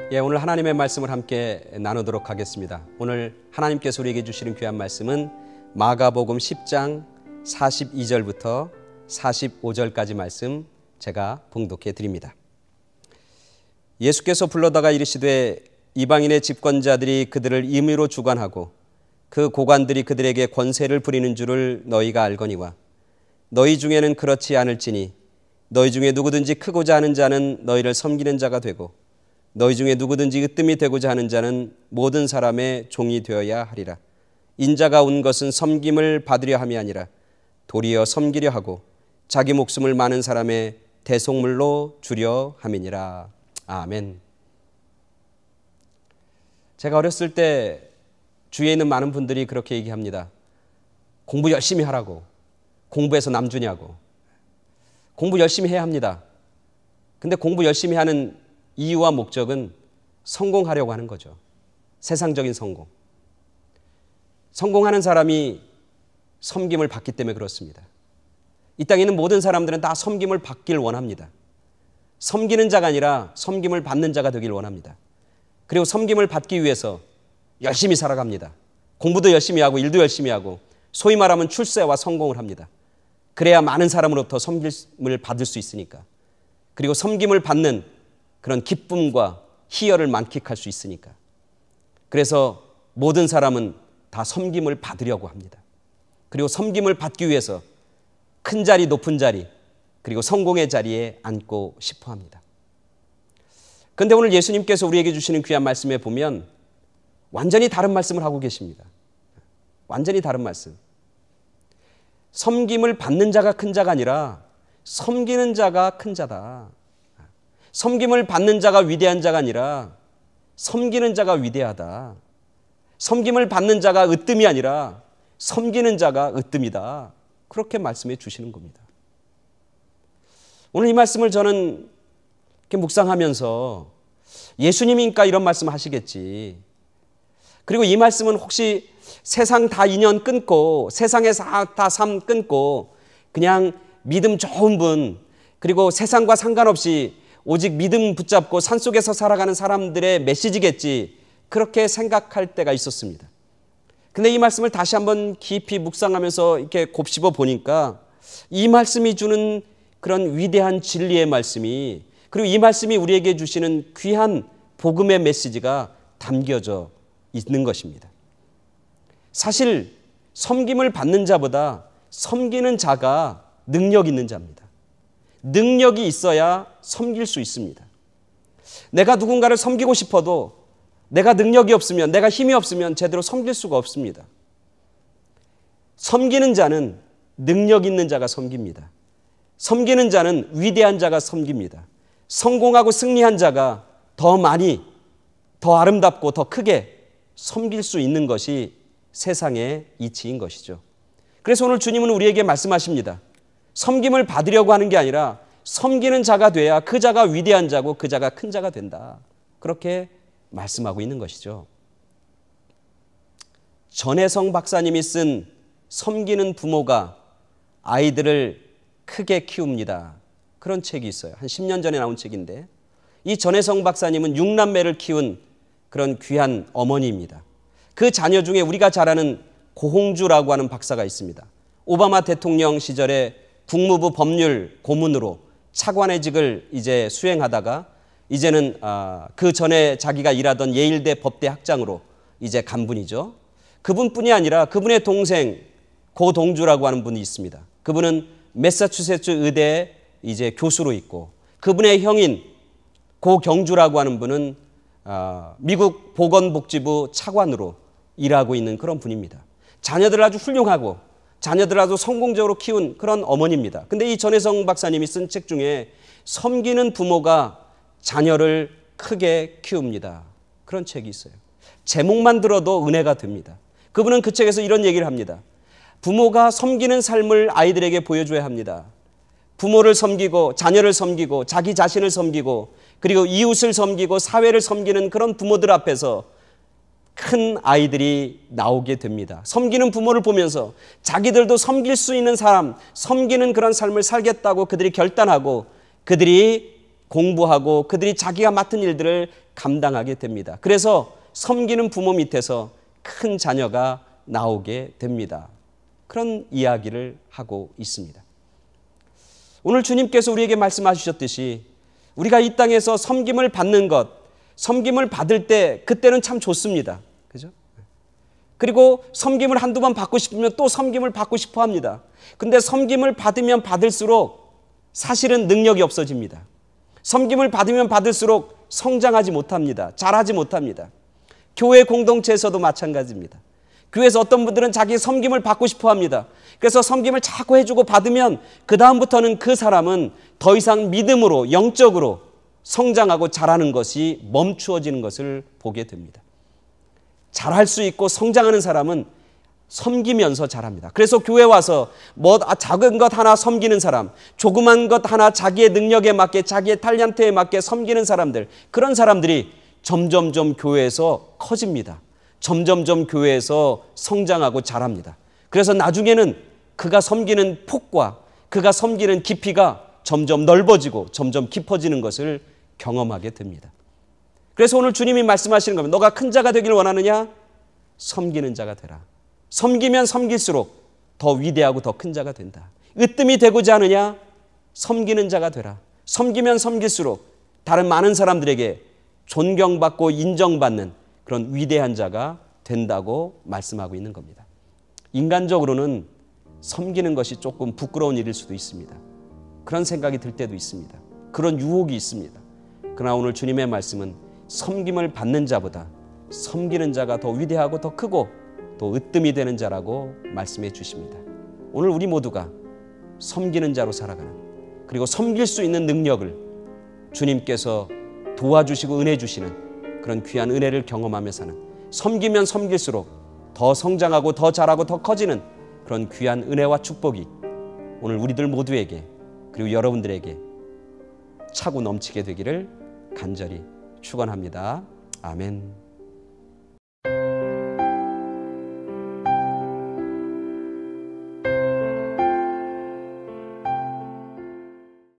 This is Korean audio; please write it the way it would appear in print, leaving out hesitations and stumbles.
오늘 하나님의 말씀을 함께 나누도록 하겠습니다. 오늘 하나님께서 우리에게 주시는 귀한 말씀은 마가복음 10장 42절부터 45절까지 말씀 제가 봉독해 드립니다. 예수께서 불러다가 이르시되 이방인의 집권자들이 그들을 임의로 주관하고 그 고관들이 그들에게 권세를 부리는 줄을 너희가 알거니와 너희 중에는 그렇지 않을지니 너희 중에 누구든지 크고자 하는 자는 너희를 섬기는 자가 되고 너희 중에 누구든지 으뜸이 되고자 하는 자는 모든 사람의 종이 되어야 하리라. 인자가 온 것은 섬김을 받으려 함이 아니라 도리어 섬기려 하고 자기 목숨을 많은 사람의 대속물로 주려 함이니라. 아멘. 제가 어렸을 때 주위에 있는 많은 분들이 그렇게 얘기합니다. 공부 열심히 하라고. 공부해서 남 주냐고. 공부 열심히 해야 합니다. 근데 공부 열심히 하는 이유와 목적은 성공하려고 하는 거죠. 세상적인 성공. 성공하는 사람이 섬김을 받기 때문에 그렇습니다. 이 땅에 있는 모든 사람들은 다 섬김을 받길 원합니다. 섬기는 자가 아니라 섬김을 받는 자가 되길 원합니다. 그리고 섬김을 받기 위해서 열심히 살아갑니다. 공부도 열심히 하고 일도 열심히 하고 소위 말하면 출세와 성공을 합니다. 그래야 많은 사람으로부터 섬김을 받을 수 있으니까. 그리고 섬김을 받는 그런 기쁨과 희열을 만끽할 수 있으니까. 그래서 모든 사람은 다 섬김을 받으려고 합니다. 그리고 섬김을 받기 위해서 큰 자리, 높은 자리, 그리고 성공의 자리에 앉고 싶어 합니다. 그런데 오늘 예수님께서 우리에게 주시는 귀한 말씀에 보면 완전히 다른 말씀을 하고 계십니다. 완전히 다른 말씀. 섬김을 받는 자가 큰 자가 아니라 섬기는 자가 큰 자다. 섬김을 받는 자가 위대한 자가 아니라 섬기는 자가 위대하다. 섬김을 받는 자가 으뜸이 아니라 섬기는 자가 으뜸이다. 그렇게 말씀해 주시는 겁니다. 오늘 이 말씀을 저는 이렇게 묵상하면서 예수님이니까 이런 말씀 하시겠지. 그리고 이 말씀은 혹시 세상 다 인연 끊고 세상에 다 삶 끊고 그냥 믿음 좋은 분 그리고 세상과 상관없이 오직 믿음 붙잡고 산속에서 살아가는 사람들의 메시지겠지 그렇게 생각할 때가 있었습니다. 근데 이 말씀을 다시 한번 깊이 묵상하면서 이렇게 곱씹어 보니까 이 말씀이 주는 그런 위대한 진리의 말씀이 그리고 이 말씀이 우리에게 주시는 귀한 복음의 메시지가 담겨져 있는 것입니다. 사실 섬김을 받는 자보다 섬기는 자가 능력 있는 자입니다. 능력이 있어야 섬길 수 있습니다. 내가 누군가를 섬기고 싶어도 내가 능력이 없으면 내가 힘이 없으면 제대로 섬길 수가 없습니다. 섬기는 자는 능력 있는 자가 섬깁니다. 섬기는 자는 위대한 자가 섬깁니다. 성공하고 승리한 자가 더 많이 더 아름답고 더 크게 섬길 수 있는 것이 세상의 이치인 것이죠. 그래서 오늘 주님은 우리에게 말씀하십니다. 섬김을 받으려고 하는 게 아니라 섬기는 자가 돼야 그 자가 위대한 자고 그 자가 큰 자가 된다. 그렇게 말씀하고 있는 것이죠. 전혜성 박사님이 쓴 섬기는 부모가 아이들을 크게 키웁니다. 그런 책이 있어요. 한 10년 전에 나온 책인데 이 전혜성 박사님은 6남매를 키운 그런 귀한 어머니입니다. 그 자녀 중에 우리가 잘 아는 고홍주라고 하는 박사가 있습니다. 오바마 대통령 시절에 국무부 법률 고문으로 차관의직을 이제 수행하다가 이제는 그 전에 자기가 일하던 예일대 법대 학장으로 이제 간 분이죠. 그분뿐이 아니라 그분의 동생 고동주라고 하는 분이 있습니다. 그분은 매사추세츠 의대에 이제 교수로 있고 그분의 형인 고경주라고 하는 분은 미국 보건복지부 차관으로 일하고 있는 그런 분입니다. 자녀들 아주 훌륭하고 자녀들 아주 성공적으로 키운 그런 어머니입니다. 근데 이 전혜성 박사님이 쓴 책 중에 섬기는 부모가 자녀를 크게 키웁니다. 그런 책이 있어요. 제목만 들어도 은혜가 됩니다. 그분은 그 책에서 이런 얘기를 합니다. 부모가 섬기는 삶을 아이들에게 보여줘야 합니다. 부모를 섬기고 자녀를 섬기고 자기 자신을 섬기고 그리고 이웃을 섬기고 사회를 섬기는 그런 부모들 앞에서 큰 아이들이 나오게 됩니다. 섬기는 부모를 보면서 자기들도 섬길 수 있는 사람, 섬기는 그런 삶을 살겠다고 그들이 결단하고 그들이 공부하고 그들이 자기가 맡은 일들을 감당하게 됩니다. 그래서 섬기는 부모 밑에서 큰 자녀가 나오게 됩니다. 그런 이야기를 하고 있습니다. 오늘 주님께서 우리에게 말씀하셨듯이 우리가 이 땅에서 섬김을 받는 것, 섬김을 받을 때 그때는 참 좋습니다. 그죠? 그리고 섬김을 한두 번 받고 싶으면 또 섬김을 받고 싶어 합니다. 근데 섬김을 받으면 받을수록 사실은 능력이 없어집니다. 섬김을 받으면 받을수록 성장하지 못합니다. 잘하지 못합니다. 교회 공동체에서도 마찬가지입니다. 교회에서 어떤 분들은 자기 섬김을 받고 싶어 합니다. 그래서 섬김을 자꾸 해주고 받으면 그 다음부터는 그 사람은 더 이상 믿음으로 영적으로 성장하고 자라는 것이 멈추어지는 것을 보게 됩니다. 잘할 수 있고 성장하는 사람은 섬기면서 자랍니다. 그래서 교회 와서 작은 것 하나 섬기는 사람, 조그만 것 하나 자기의 능력에 맞게 자기의 탤런트에 맞게 섬기는 사람들, 그런 사람들이 점점점 교회에서 커집니다. 점점점 교회에서 성장하고 자랍니다. 그래서 나중에는 그가 섬기는 폭과 그가 섬기는 깊이가 점점 넓어지고 점점 깊어지는 것을 경험하게 됩니다. 그래서 오늘 주님이 말씀하시는 겁니다. 너가 큰 자가 되기를 원하느냐? 섬기는 자가 되라. 섬기면 섬길수록 더 위대하고 더 큰 자가 된다. 으뜸이 되고자 하느냐? 섬기는 자가 되라. 섬기면 섬길수록 다른 많은 사람들에게 존경받고 인정받는 그런 위대한 자가 된다고 말씀하고 있는 겁니다. 인간적으로는 섬기는 것이 조금 부끄러운 일일 수도 있습니다. 그런 생각이 들 때도 있습니다. 그런 유혹이 있습니다. 그러나 오늘 주님의 말씀은 섬김을 받는 자보다 섬기는 자가 더 위대하고 더 크고 또 으뜸이 되는 자라고 말씀해 주십니다. 오늘 우리 모두가 섬기는 자로 살아가는, 그리고 섬길 수 있는 능력을 주님께서 도와주시고 은혜 주시는 그런 귀한 은혜를 경험하며 사는, 섬기면 섬길수록 더 성장하고 더 자라고 더 커지는 그런 귀한 은혜와 축복이 오늘 우리들 모두에게, 그리고 여러분들에게 차고 넘치게 되기를 간절히 축원합니다. 아멘.